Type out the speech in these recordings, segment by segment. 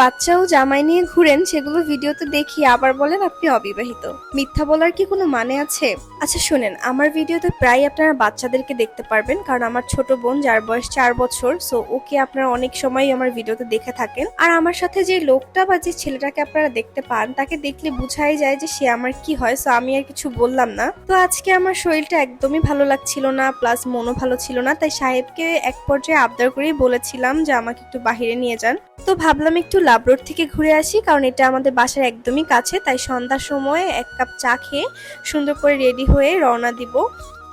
বাচ্চা ও জামাই নিয়ে ঘুরেন সেগুলো ভিডিওতে দেখি আবার বলেন আপনি অবিবাহিত। মিথ্যা বলার কি কোনো মানে আছে? আচ্ছা শুনেন, আমার ভিডিওতে প্রায় আপনারা বাচ্চাদেরকে দেখতে পারবেন, কারণ আমার ছোট বোন যার বয়স 4 বছর, সো ওকে আপনারা অনেক সময় আমার ভিডিওতে দেখে থাকেন। আর আমার সাথে যে লোকটা বা যে ছেলেটাকে আপনারা দেখতে পান তাকে দেখলে বুঝাই যায় যে সে আমার কি হয়, সো আমি আর কিছু বললাম না। তো আজকে আমার শরীরটা একদমই ভালো লাগছিল না, প্লাস মনও ভালো ছিল না, তাই সাহেবকে এক পর্যায়ে আবদার করেই বলেছিলাম যে আমাকে একটু বাহিরে নিয়ে যান। তো ভাবলাম একটু লাভ রোড থেকে ঘুরে আসি, কারণ এটা আমাদের বাসার একদমই কাছে, তাই সন্ধ্যার সময় এক কাপ চা খেয়ে সুন্দর করে রেডি হয়ে রওনা দিব,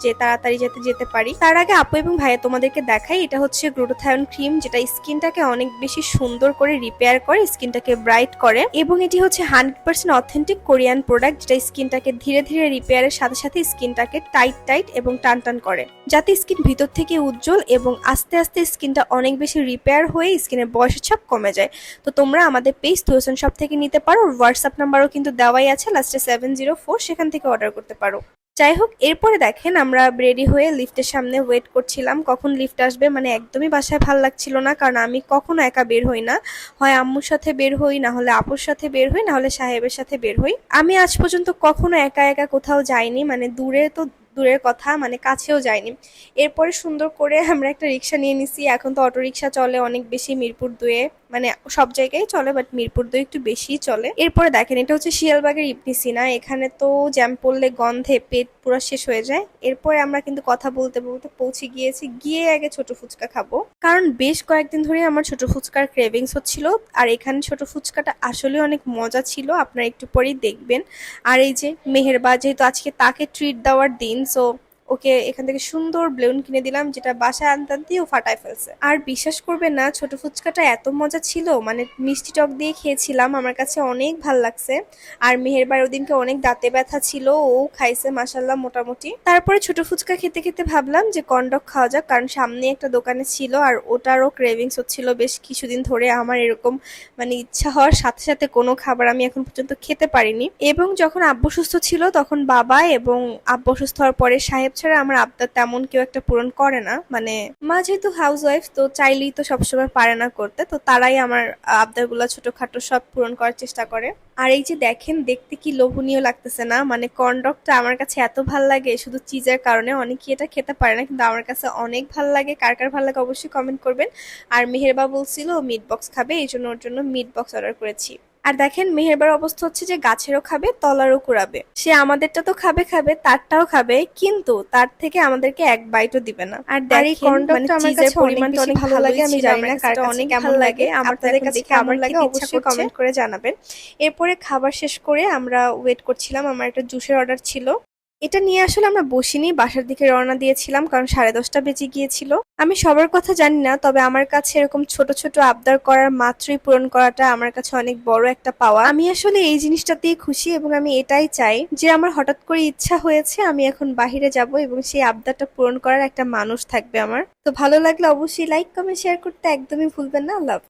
যে তাড়াতাড়ি যাতে যেতে পারি। তার আগে আপু এবং ভাইয়া তোমাদেরকে দেখাই, এটা হচ্ছে গ্লুটাথায়ন ক্রিম, যেটা স্কিনটাকে অনেক বেশি সুন্দর করে রিপেয়ার করে, স্কিনটাকে ব্রাইট করে, এবং এটি হচ্ছে 100% অথেন্টিক কোরিয়ান প্রোডাক্ট, যেটা স্কিনটাকে ধীরে ধীরে রিপেয়ারের সাথে সাথে স্কিনটাকে টাইট টাইট এবং টান টান করে, যাতে স্কিন ভিতর থেকে উজ্জ্বল এবং আস্তে আস্তে স্কিনটা অনেক বেশি রিপেয়ার হয়ে স্কিনের বয়সের ছাপ কমে যায়। তো তোমরা আমাদের পেজ তুয়সন শপ থেকে নিতে পারো, হোয়াটসঅ্যাপ নাম্বারও কিন্তু দেওয়াই আছে লাস্টে 704, সেখান থেকে অর্ডার করতে পারো। যাই হোক, এরপরে দেখেন আমরা রেডি হয়ে লিফটের সামনে ওয়েট করছিলাম কখন লিফট আসবে। মানে একদমই বাসায় ভাল লাগছিল না, কারণ আমি কখনো একা বের হই না, হয় আম্মুর সাথে বের হই, না হলে আপুর সাথে বের হই, না হলে সাহেবের সাথে বের হই। আমি আজ পর্যন্ত কখনো একা একা কোথাও যাইনি, মানে দূরে তো দূরের কথা, মানে কাছেও যাইনি। এরপরে সুন্দর করে আমরা একটা রিক্সা নিয়ে নিছি। এখন তো অটো রিক্সা চলে অনেক বেশি মিরপুর 2-এ, মানে সব জায়গায় চলে, বাট মিরপুর 2 একটু বেশিই চলে। এরপরে দেখেন, এটা হচ্ছে শিয়ালবাগের ইবনে সিনা, এখানে তো জ্যাম পড়লে গন্ধে পেট পুরো শেষ হয়ে যায়। এরপরে আমরা কিন্তু কথা বলতে বলতে পৌঁছে গিয়েছি, গিয়ে আগে ছোট ফুচকা খাবো, কারণ বেশ কয়েকদিন ধরে আমার ছোট ফুচকার ক্রেভিংস হচ্ছিল। আর এখানে ছোট ফুচকাটা আসলে অনেক মজা ছিল, আপনারা একটু পরেই দেখবেন। আর এই যে মেহেরবা, যেহেতু আজকে তাকে ট্রিট দেওয়ার দিন, সো ওকে এখান থেকে সুন্দর বেলুন কিনে দিলাম, যেটা বাসায় আনতে আনতেই ও ফাটায় ফেলছে। আর বিশ্বাস করবে না, ছোট ফুচকাটা এত মজা ছিল, মানে মিষ্টি টক দিয়ে খেয়েছিলাম, আমার কাছে অনেক ভাল লাগছে। আর মেহেরবার ওদিনকে অনেক দাঁতে ব্যথা ছিল, ও খাইছে মাসাল্লাহ মোটামুটি। তারপরে ছোট ফুচকা খেতে খেতে ভাবলাম যে কন্ডক খাওয়া যাক, কারণ সামনে একটা দোকানে ছিল আর ওটারও ক্রেভিংস হচ্ছিল বেশ কিছুদিন ধরে। আমার এরকম মানে ইচ্ছা হওয়ার সাথে সাথে কোনো খাবার আমি এখন পর্যন্ত খেতে পারিনি। এবং যখন আব্বু সুস্থ ছিল তখন বাবা, এবং আব্বু অসুস্থ হওয়ার পরে সাহেব ছাড়া আমার আবদার তেমন কেউ একটা পূরণ করে না। মানে মা যেহেতু হাউস ওয়াইফ, তো চাইলেই তো সবসময় পারে না করতে, তো তারাই আমার আবদারগুলো ছোটখাটো সব পূরণ করার চেষ্টা করে। আর এই যে দেখেন, দেখতে কি লোভনীয় লাগতেছে না? মানে কর্নডগটা আমার কাছে এত ভাল লাগে শুধু চিজের কারণে, অনেকেই এটা খেতে পারে না, কিন্তু আমার কাছে অনেক ভাল লাগে। কার কার ভাল লাগে অবশ্যই কমেন্ট করবেন। আর মেহেরবা বলছিল ও মিট বক্স খাবে, এই জন্য ওর জন্য মিট বক্স অর্ডার করেছি। আর দেখেন, মেহেরবার অবস্থা হচ্ছে যে গাছেরও খাবে তলারও কুড়াবে, সে আমাদেরটা তো খাবে খাবে, তারটাও খাবে, কিন্তু তার থেকে আমাদেরকে এক বাইটও দিবে না। আর এই দেখেন, মানে কর্নডগটা আমার চিজের কাছে অনেক পরিমাণটা বেশি অনেক ভালো লাগে, আমি ছিল। জানি আমার না কাছে কার এটা কাছে অনেক কেমন ভালো লাগে, আমার তো আপনাদের এখন কাছে দেখে কেমন আবার লাগে খেতে ইচ্ছা অবশ্যই করছে। কমেন্ট করে জানাবেন। এরপরে খাবার শেষ করে আমরা ওয়েট করছিলাম, আমার একটা জুসের অর্ডার ছিল। এটা নিয়ে আসলে আমরা বসিনি, বাসার দিকে রওনা দিয়েছিলাম, কারণ 10:30 বেজে গিয়েছিল। আমি সবার কথা জানি না, তবে আমার কাছে এরকম ছোট ছোট আবদার করার মাত্রই পূরণ করাটা আমার কাছে অনেক বড় একটা পাওয়া। আমি আসলে এই জিনিসটাতেই খুশি, এবং আমি এটাই চাই যে আমার হঠাৎ করে ইচ্ছা হয়েছে আমি এখন বাহিরে যাব, এবং সেই আবদারটা পূরণ করার একটা মানুষ থাকবে আমার। তো ভালো লাগলে অবশ্যই লাইক কমেন্ট শেয়ার করতে একদমই ভুলবেন না। আল্লাহ হাফেজ।